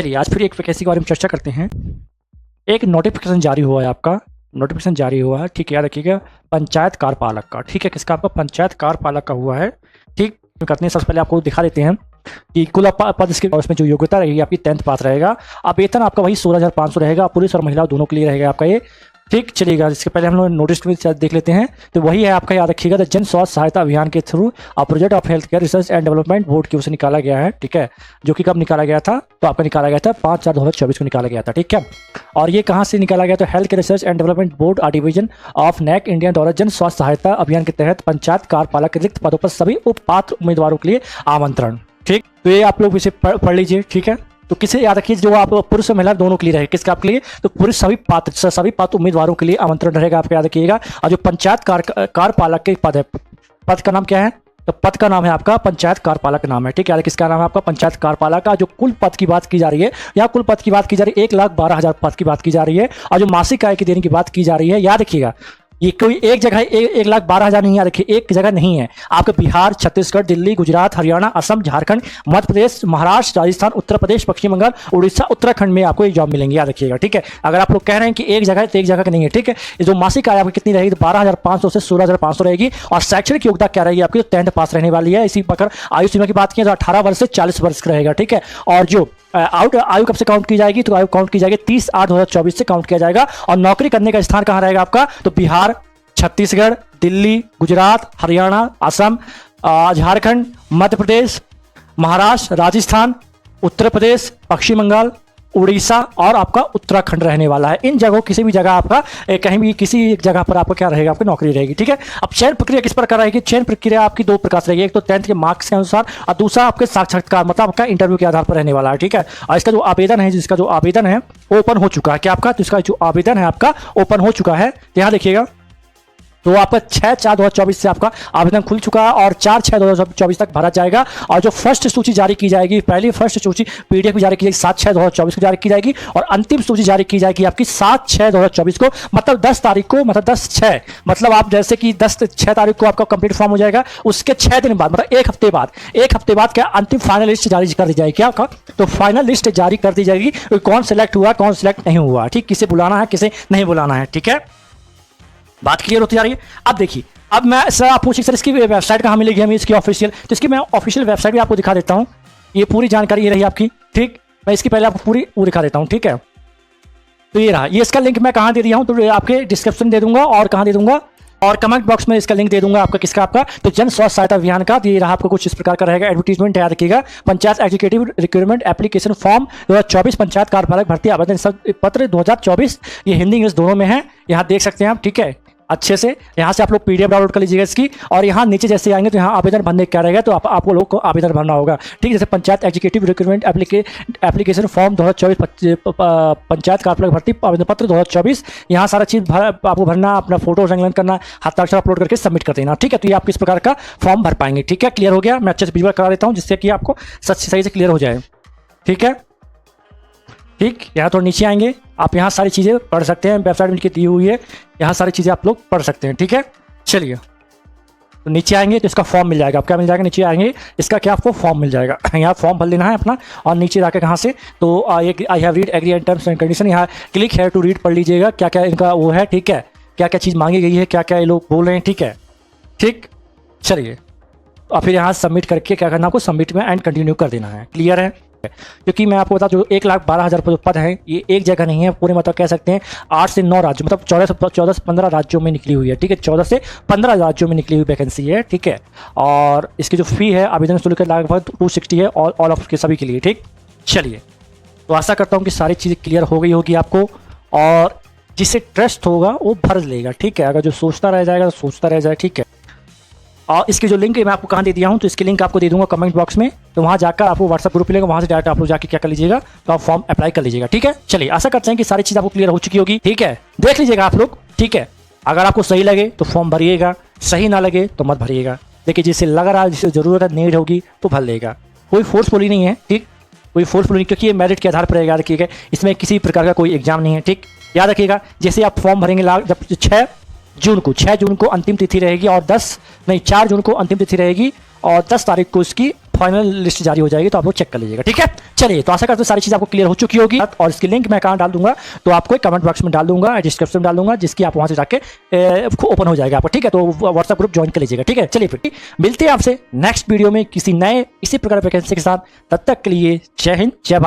चलिए आज फिर एक वैकेंसी के बारे में चर्चा करते हैं। एक नोटिफिकेशन जारी हुआ है, आपका नोटिफिकेशन जारी हुआ है, ठीक है, याद रखिएगा, पंचायत कार्यपालक का, ठीक है, किसका, आपका पंचायत कार्यपालक का हुआ है, ठीक। करते हैं, सबसे पहले आपको दिखा देते हैं कि कुल पद इसके, उसमें जो योग्यता रहेगी आपकी 10th पास रहेगा। अब वेतन आपका वही 16,500 रहेगा, पुरुष और महिला दोनों के लिए रहेगा आपका ये, ठीक। चलिएगा, इसके पहले हम लोग नोटिस में देख लेते हैं, तो वही है आपका, याद रखिएगा, द जन स्वास्थ्य सहायता अभियान के through project of health care research and development board की ओर से निकाला गया है, ठीक है, जो कि कब निकाला गया था, तो आपका निकाला गया था 5/4/2024 को निकाला गया था, ठीक है। और ये कहाँ से निकाला गया, तो health care research and development board division of NAC India द्वारा जन स्वास्थ्य सहायता अभियान के तहत पंचायत कार्यपालक के रिक्त पदों पर सभी उपपात्र उम्मीदवारों के लिए आमंत्रण, ठीक। तो ये आप लोग इसे पढ़ लीजिए, ठीक है। तो किसे याद रखिए, जो आप पुरुष और महिला दोनों के लिए रहे, किसके आपके लिए, तो पुरुष सभी पात्र उम्मीदवारों के लिए आमंत्रण रहेगा, आपको याद रखिएगा। और जो पंचायत कार्यपालक के पद है, पद का नाम क्या है, तो पद का नाम है आपका पंचायत कार्यपालक नाम है, ठीक है। किसका नाम है आपका पंचायत कार्यपालक का। जो कुल पद की बात की जा रही है, यहाँ कुल पद की बात की जा रही है, 1,12,000 पद की बात की जा रही है। और जो मासिक आय की देने की बात की जा रही है, याद रखिएगा, ये कोई एक जगह 1,12,000 नहीं, याद रखिए, एक जगह नहीं है, आपके बिहार, छत्तीसगढ़, दिल्ली, गुजरात, हरियाणा, असम, झारखंड, मध्य प्रदेश, महाराष्ट्र, राजस्थान, उत्तर प्रदेश, पश्चिम बंगाल, उड़ीसा, उत्तराखंड में आपको ये जॉब मिलेंगे, याद रखिएगा, ठीक है। अगर आप लोग कह रहे हैं कि एक जगह है, तो एक जगह का नहीं है, ठीक है। ये जो मासिक आय आपकी कितनी रहेगी, तो 12,500 से 16,500 रहेगी। और शैक्षणिक योग्यता क्या रहेगी आपकी, तो 10th पास रहने वाली है। इसी प्रकार आयु सीमा की बात की तो 18 वर्ष से 40 वर्ष का रहेगा, ठीक है। और जो आयु कब से काउंट की जाएगी, तो आयु काउंट की जाएगी 30/8/2024 से काउंट किया जाएगा। और नौकरी करने का स्थान कहाँ रहेगा आपका, तो बिहार, छत्तीसगढ़, दिल्ली, गुजरात, हरियाणा, असम, झारखंड, मध्य प्रदेश, महाराष्ट्र, राजस्थान, उत्तर प्रदेश, पश्चिम बंगाल, उड़ीसा और आपका उत्तराखंड रहने वाला है। इन जगहों किसी भी जगह आपका कहीं भी किसी एक जगह पर आपको क्या रहेगा, आपकी नौकरी रहेगी, ठीक है। अब चयन प्रक्रिया किस प्रकार रहेगी, चयन प्रक्रिया आपकी 2 प्रकार से रहेगी, एक तो 10th के मार्क्स के अनुसार और दूसरा आपके साक्षात्कार, मतलब आपका इंटरव्यू के आधार पर रहने वाला है, ठीक है। और इसका जो आवेदन है, जिसका जो आवेदन है ओपन हो चुका है, क्या आपका, तो इसका जो आवेदन है आपका ओपन हो चुका है, यहाँ देखिएगा। तो आपका 6/4/2024 से आपका आवेदन खुल चुका है और 4/6/2024 तक भरा जाएगा। और जो फर्स्ट सूची जारी की जाएगी, पहली फर्स्ट सूची PDF भी जारी की जाएगी 7/6/2024 को जारी की जाएगी। और अंतिम सूची जारी की जाएगी आपकी 7/6/2024 को, मतलब 10 तारीख को, मतलब 10/6, मतलब आप जैसे कि 10/6 तारीख को आपका कंप्लीट फॉर्म हो जाएगा, उसके 6 दिन बाद, मतलब एक हफ्ते बाद क्या अंतिम फाइनल लिस्ट जारी कर दी जाएगी, क्या आपका, तो फाइनल लिस्ट जारी कर दी जाएगी, कौन सिलेक्ट हुआ, कौन सिलेक्ट नहीं हुआ, ठीक, किसे बुलाना है, किसे नहीं बुलाना है, ठीक है। बात क्लियर होती जा रही है। अब देखिए, अब मैं सर आप पूछिए सर इसकी वेबसाइट कहाँ मिलेगी हमें, इसकी ऑफिशियल, तो इसकी मैं ऑफिशियल वेबसाइट भी आपको दिखा देता हूँ। ये पूरी जानकारी ये रही आपकी, ठीक, मैं इसकी पहले आपको पूरी दिखा देता हूँ, ठीक है। तो ये रहा, ये इसका लिंक मैं कहाँ दे दिया हूँ, तो आपके डिस्क्रिप्शन दे दूंगा और कहाँ दे दूंगा, और कमेंट बॉक्स में इसका लिंक दे दूंगा आपका, किसका, आपका तो जन स्वास्थ्य सहायता अभियान का। ये रहा, आपको कुछ इस प्रकार का रहेगा, एडवर्टीजमेंट याद रखिएगा, panchayat executive recruitment application form 2024 panchayat कार्यपालक भर्ती आवेदन पत्र 2024, ये हिंदी इंग्लिश दोनों में है, यहाँ देख सकते हैं आप, ठीक है, अच्छे से। यहाँ से आप लोग PDF डाउनलोड कर लीजिएगा इसकी। और यहाँ नीचे जैसे आएंगे तो यहाँ आवेदन भरने क्या रहेगा, तो आपको लोग को आवेदन भरना होगा, ठीक, जैसे panchayat executive recruitment application form 2024 panchayat कार्यपालक भर्ती आवेदन पत्र 2024, यहाँ सारा चीज़ आपको भरना, अपना फोटो संकलन करना, हस्ताक्षर अपलोड करके सबमिट कर देना, ठीक है। तो ये आप किस प्रकार का फॉर्म भर पाएंगे, ठीक है। क्लियर हो गया, मैं अच्छे से विजुअल करा देता हूँ जिससे कि आपको सही से क्लियर हो जाए, ठीक है, ठीक। यहाँ थोड़ा नीचे आएंगे, आप यहाँ सारी चीज़ें पढ़ सकते हैं, वेबसाइट में दी हुई है, यहाँ सारी चीज़ें आप लोग पढ़ सकते हैं, ठीक है। चलिए, तो नीचे आएंगे तो इसका फॉर्म मिल जाएगा, आप क्या मिल जाएगा, नीचे आएंगे इसका क्या आपको फॉर्म मिल जाएगा, यहाँ फॉर्म भर लेना है अपना। और नीचे जाकर कहाँ से, तो I have read agree and terms and condition, यहाँ क्लिक है टू रीड, पढ़ लीजिएगा क्या क्या इनका वो है, ठीक है, क्या क्या चीज़ मांगी गई है, क्या क्या ये लोग बोल रहे हैं, ठीक है, ठीक। चलिए, और फिर यहाँ सबमिट करके क्या करना, आपको सबमिट में एंड कंटिन्यू कर देना है, क्लियर है। क्योंकि मैं आपको बता जो 1,12,000 पद हैं, ये एक जगह नहीं है, पूरे मतलब कह सकते हैं 8 से 9 राज्यों, मतलब 14 से 15 राज्यों में निकली हुई है, ठीक है, 14 से 15 राज्यों में निकली हुई वैकेंसी है, ठीक है। और इसकी जो फी है, आवेदन शुल्क लगभग 260 है ऑल ऑफ के सभी के लिए, ठीक। चलिए, तो आशा करता हूँ कि सारी चीज़ें क्लियर हो गई होगी आपको, और जिससे ट्रस्ट होगा वो भर लेगा, ठीक है। अगर जो सोचता रह जाएगा तो सोचता रह जाए, ठीक है। और इसकी जो लिंक है मैं आपको कहाँ दे दिया हूँ, तो इसकी लिंक आपको दे दूंगा कमेंट बॉक्स में, तो वहाँ जाकर आपको व्हाट्सएप ग्रुप मिलेगा, वहाँ से डायरेक्ट आप लोग जाकर क्या कर लीजिएगा, तो आप फॉर्म अप्लाई कर लीजिएगा, ठीक है। चलिए, आशा करते हैं कि सारी चीज़ आपको क्लियर हो चुकी होगी, ठीक है। देख लीजिएगा आप लोग, ठीक है। अगर आपको सही लगे तो फॉर्म भरिएगा, सही ना लगे तो मत भरिएगा। देखिए, जिससे लग रहा है, जिससे ज़रूरत है, नीड होगी तो भर लेगा, कोई फोर्सफुली नहीं है, ठीक, कोई फोर्सफुल नहीं, क्योंकि ये मेरिट के आधार पर रहेगा, रखिएगा, इसमें किसी प्रकार का कोई एग्जाम नहीं है, ठीक। याद रखिएगा, जैसे आप फॉर्म भरेंगे जब 6 जून को अंतिम तिथि रहेगी, और 4 जून को अंतिम तिथि रहेगी, और 10 तारीख को इसकी फाइनल लिस्ट जारी हो जाएगी तो आप लोग चेक कर लीजिएगा, ठीक है। चलिए, तो आशा करते हैं सारी चीज़ आपको क्लियर हो चुकी होगी, और इसकी लिंक मैं कहाँ डाल दूंगा, तो आपको कमेंट बॉक्स में डाल दूंगा, डिस्क्रिप्शन में डाल दूंगा, जिसकी आप वहां से जाके ओपन हो जाएगा आपको, ठीक है। तो व्हाट्सएप ग्रुप ज्वाइन कर लीजिएगा, ठीक है। चलिए फिर मिलते हैं आपसे नेक्स्ट वीडियो में किसी नए इसी प्रकार वैकेंसी के साथ। तब तक के लिए जय हिंद, जय भारत।